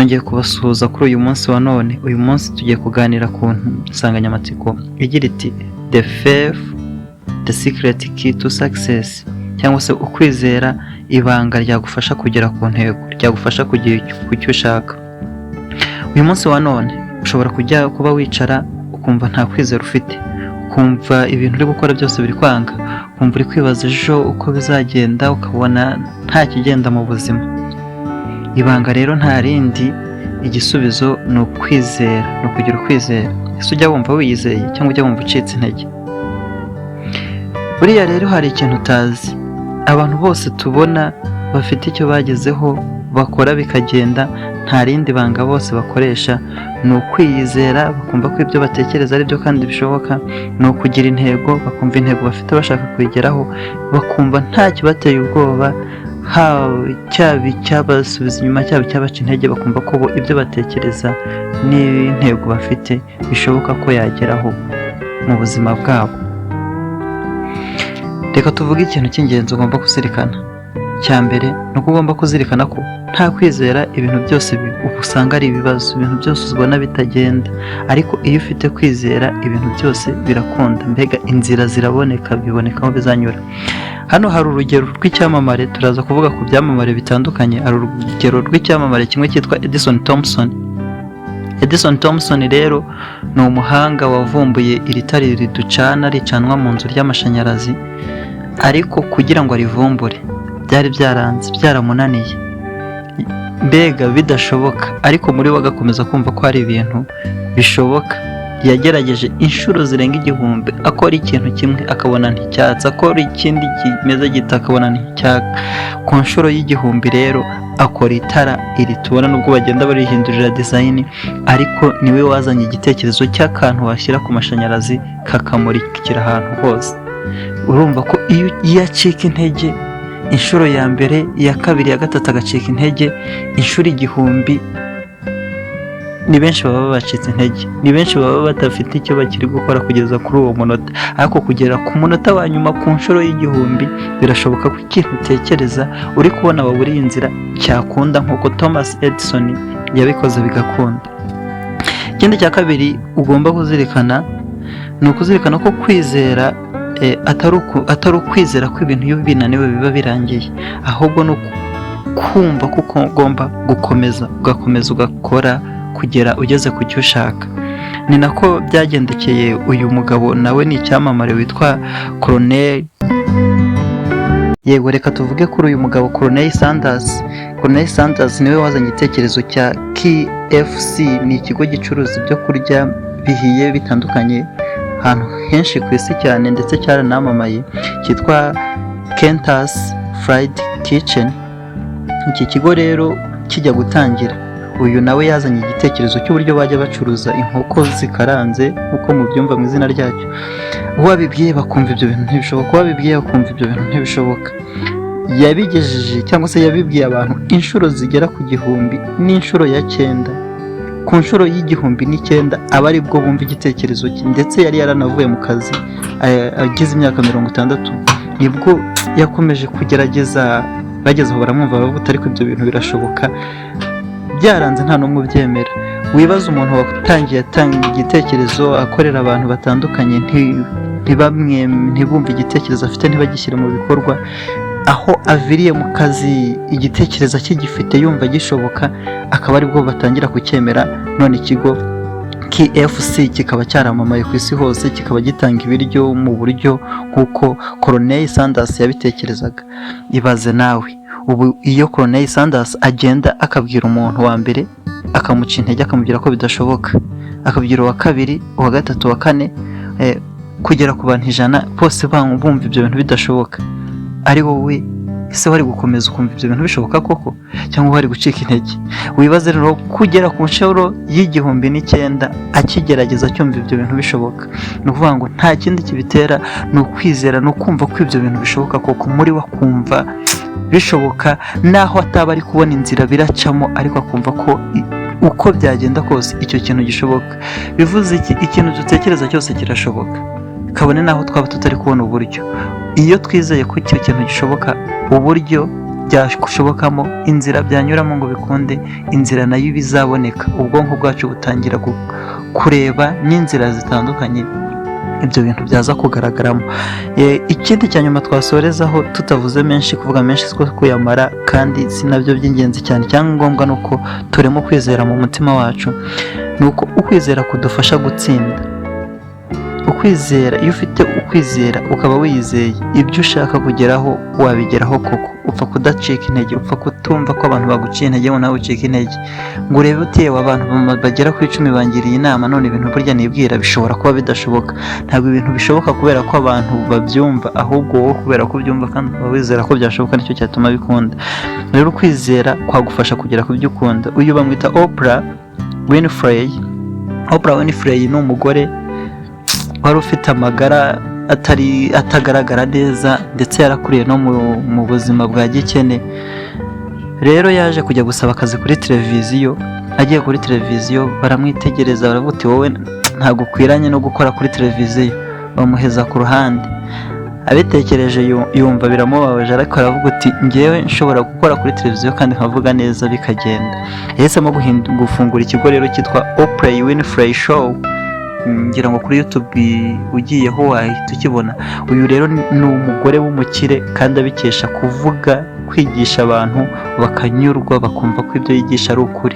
twongeye kubasuhuza kuri uyu munsi wa none. Uyu munsi tugiye kuganira ku nsanganyamatsiko igira iti The Faith, the Secret Key to Success, cyangwa se ukwizera ibanga ryagufasha kugera ku ntego, ryagufasha kugera ku cyo ushaka. Uyu munsi wa none ushobora kuba wicara ukumva nta kwizera ufite, ukumva ibintu uri gukora byose biri kwanga, ukumva uri kwibaza ejo uko bizagenda, ukabona nta kigenda mu buzima. Ibanga rero nta rindi, igisubizo ni ukwizera, ni ukugira ukwizera. Ese ujya wumva wiyizeye cyangwa ujya wumva ucitse intege? Buriya rero hari ikintu utazi, abantu bose tubona bafite icyo bagezeho bakora bikagenda, nta rindi banga bose bakoresha, ni ukwiyizera, bakumva ko ibyo batekereza ari byo kandi bishoboka, ni ukugira intego, bakumva intego bafite bashaka kuyigeraho, bakumva nta kibateye ubwoba, cyaba icyabasubiza inyuma cyaba icyabaca intege, bakumva ko ibyo batekereza n'intego bafite bishoboka ko yageraho mu buzima bwabo. Reka tuvuge ikintu cy'ingenzi ugomba kuzirikana. Cya mbere ni uko ugomba kuzirikana ko nta kwizera ibintu byose usanga ari ibibazo, ibintu byose ubona bitagenda, ariko iyo ufite kwizera ibintu byose birakunda, mbega inzira ziraboneka, biboneka aho bizanyura. Hano hari urugero rw'icyamamare, turaza kuvuga ku byamamare bitandukanye. Hari urugero rw'icyamamare kimwe cyitwa Edison Thompson. Edison Thompson rero ni umuhanga wavumbuye iri tara riducana, ricanwa mu nzu ry'amashanyarazi, ariko kugira ngo arivumbure byari byaranze, byaramunaniye, mbega bidashoboka, ariko muri we agakomeza kumva ko hari ibintu bishoboka. Yagerageje inshuro zirenga 1000, akora ikintu kimwe akabona nticyatsa, akora ikindi kimeze gito akabona nticyaka. Ku nshuro y'1000 rero akora itara iri tubona, nubwo bagenda barihindurira design, ariko niwe wazanye igitekerezo cy'akantu washyira ku mashanyarazi kakamurikira ahantu hose. Urumva ko iyo acika intege inshuro ya mbere, iya kabiri, ya gatatu agacika intege, inshuro 1000, ni benshi baba bacitse intege, ni benshi baba badafite icyo bakiri gukora kugeza kuri uwo munota, ariko kugera ku munota wa nyuma ku nshuro y'1000 birashoboka ko ikintu utekereza uri kubona waburiye inzira cyakunda, nk'uko Thomas Edison yabikoze bigakunda. Ikindi cya kabiri ugomba kuzirikana ni ukuzirikana ko kwizera atari ukwizera ko ibintu iyo binaniwe biba birangiye, ahubwo ni kumva ko ugomba gukomeza ugakora kugera ugeze ku cyo ushaka. Ni nako byagendekeye uyu mugabo, nawe ni icyamamare witwa Colonel. Yego, reka tuvuge kuri uyu mugabo Colonel Sanders. Colonel Sanders niwe wazanye igitekerezo cya KFC, ni ikigo gicuruza ibyo kurya bihiye bitandukanye ahantu henshi ku isi cyane, ndetse cyaranamamaye, cyitwa Kentucky Fried Kitchen. Iki kigo rero kijya gutangira, uyu nawe yazanye igitekerezo cy'uburyo bajya bacuruza inkoko zikaranze uko mubyumva mu izina ryacyo. Uwabibwiye bakumva ibyo bintu ntibishoboka, uwabibwiye bakumva ibyo bintu ntibishoboka. Yabigejeje cyangwa se yabibwiye abantu inshuro zigera ku 1000 n'inshuro ya 9. Ku nshuro y'1009 aba ari bwo bumva igitekerezo cye, ndetse yari yaranavuye mu kazi agize imyaka 60, nibwo yakomeje kugerageza. Bageze aho baramwumva bavuga ariko ibyo bintu birashoboka, byaranze nta n'umwe ubyemera. Wibaza umuntu watangiye atanga igitekerezo akorera abantu batandukanye, ntibumve igitekerezo afite, ntibagishyire mu bikorwa, aho aviriye mu kazi igitekerezo akigifite yumva gishoboka, akaba aribwo batangira kucyemera. None ikigo KFC kikaba cyaramamaye ku isi hose, kikaba gitanga ibiryo mu buryo nk'uko Colonel Sanders yabitekerezaga. Ibaze nawe ubu, iyo Colonel Sanders agenda akabwira umuntu wa mbere akamuca intege, akamubwira ko bidashoboka, akabwira uwa kabiri, uwa gatatu, uwa kane, kugera ku bantu 100 bose bumva ibyo bintu bidashoboka, ari wowe ese wari gukomeza ukumva ibyo bintu bishoboka koko, cyangwa wari gucika intege? Wibaze rero kugera ku nshuro y'1009 akigerageza cyumva ibyo bintu bishoboka. Ni ukuvuga ngo nta kindi kibitera, ni ukwizera, ni ukumva ko ibyo bintu bishoboka koko, muri we akumva bishoboka, naho ataba ari kubona inzira biracamo, ariko akumva ko uko byagenda kose icyo kintu gishoboka. Bivuze iki? Ikintu dutekereza cyose kirashoboka, kabone naho twaba tutari kubona uburyo. Iyo twizeye ko icyo kintu gishoboka, uburyo byashobokamo, inzira byanyuramo ngo bikunde, inzira nayo ibizaboneka. Ubwonko bwacu butangira kureba n'inzira zitandukanye ibyo bintu byaza kugaragaramo. Ikindi cya nyuma twasorezaho tutavuze menshi, kuvuga menshi siko kuyamara, kandi si nabyo by'ingenzi cyane. Icyangombwa ni uko turimo kwizera mu mutima wacu, ni uko ukwizera kudufasha gutsinda. Ukwizera, iyo ufite ukwizera ukaba wizeye ibyo ushaka kugeraho, wabigeraho koko. Upfa kudacika intege, upfa kutumva ko abantu baguciye intege ngo nawe ucike intege, ngo urebe utewe abantu bagera ku 10 bangiriye inama, none ibintu burya nibwira bishobora kuba bidashoboka. Ntabwo ibintu bishoboka kubera ko abantu babyumva, ahubwo wowe kubera ko ubyumva kandi ukaba wizera ko byashoboka, nicyo cyatuma bikunda. Rero kwizera kwagufasha kugera ku byo ukunda. Uyu bamwita Oprah Winfrey. Oprah Winfrey ni umugore wari ufite amagara atagaragara neza, ndetse yarakuriye no mu buzima bwa gikene. Rero yaje kujya gusaba akazi kuri televiziyo. Agiye kuri televiziyo baramwitegereza, baravuga ati wowe ntabwo ukwiranye no gukora kuri televiziyo, bamuheza ku ruhande. Abitekereje yumva biramubabaje, ariko aravuga ati ngewe nshobora gukora kuri televiziyo kandi nkavuga neza bikagenda. Yahisemo gufungura ikigo rero cyitwa Oprah Winfrey Show. Ngira ngo kuri YouTube ugiyeho wahita ukibona. Uyu rero ni umugore w'umukire kandi abikesha kuvuga, kwigisha abantu bakanyurwa, bakumva ko ibyo yigisha ari ukuri,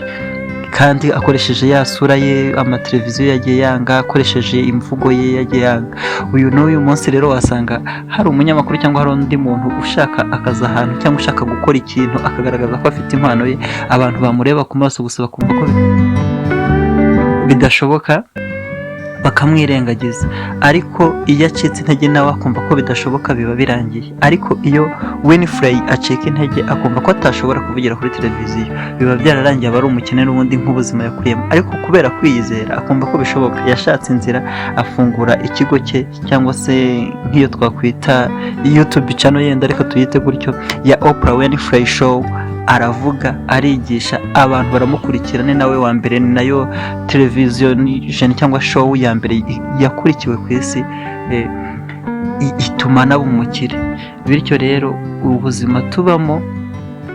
kandi akoresheje ya sura ye amateleviziyo yagiye yanga, akoresheje imvugo ye yagiye yanga. Uyu n'uyu munsi rero wasanga hari umunyamakuru cyangwa hari undi muntu ushaka akaza ahantu cyangwa ushaka gukora ikintu akagaragaza ko afite impano ye, abantu bamureba ku maso gusa bakumva ko bidashoboka, bakamwirengagiza. Ariko iyo acitse intege nawe akumva ko bidashoboka, biba birangiye. Ariko iyo Winfrey acika intege akumva ko atashobora kuvugira kuri televiziyo, biba byararangiye, aba ari umukene n'ubundi nk'ubuzima yakuyemo. Ariko kubera kwiyizera akumva ko bishoboka, yashatse inzira afungura ikigo cye, cyangwa se nk'iyo twakwita YouTube channel yenda, ariko tuyite gutyo, ya Oprah Winfrey Show. Aravuga, arigisha, abantu baramukurikira. Ni nawe wa mbere, ni nayo television cyangwa show ya mbere yakurikiwe ku isi, ituma nabo umukire. Bityo rero ubuzima tubamo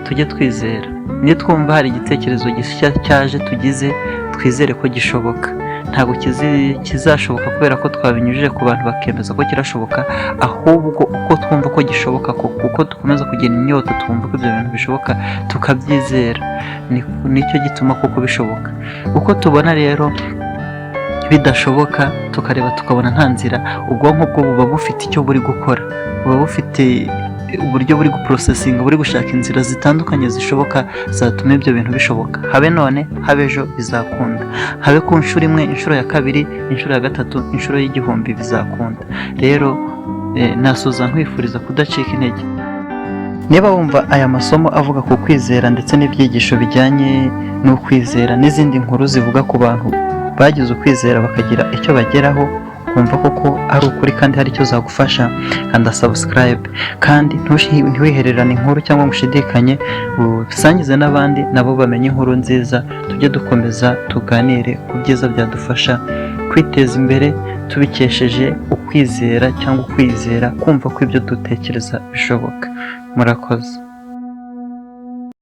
tujye twizera. Niyo twumva hari igitekerezo gishya cyaje tugize, twizere ko gishoboka. Ntabwo kizashoboka kubera ko twabinyujije ku bantu bakemeza ko kirashoboka, ahubwo uko twumva ko gishoboka, uko dukomeza kugira inyota twumva ko ibyo bintu bishoboka, tukabyizera, nicyo gituma koko bishoboka. Uko tubona rero bidashoboka, tukareba tukabona nta nzira, ubwonko bwo buba bufite icyo buri gukora, buba bufite uburyo buri guprosesinga, buri gushaka inzira zitandukanye zishoboka zatuma ibyo bintu bishoboka. Habe none habe ejo bizakunda, habe ku nshuro imwe, inshuro ya kabiri, inshuro ya gatatu, inshuro y'igihumbi bizakunda. Rero nasuza nkwifuriza kudacika intege. Niba wumva aya masomo avuga ku kwizera ndetse n'ibyigisho bijyanye n'ukwizera n'izindi nkuru zivuga ku bantu bagize ukwizera bakagira icyo bageraho, kumva koko ari ukuri kandi hari icyo zagufasha, kanda subscribe, kandi ntiwihererane inkuru cyangwa mushidikanye, usangize n'abandi nabo bamenye inkuru nziza. Tujye dukomeza tuganire ku byiza byadufasha kwiteza imbere, tubikesheje ukwizera cyangwa ukwizera, kumva ko ibyo dutekereza bishoboka. Murakoze.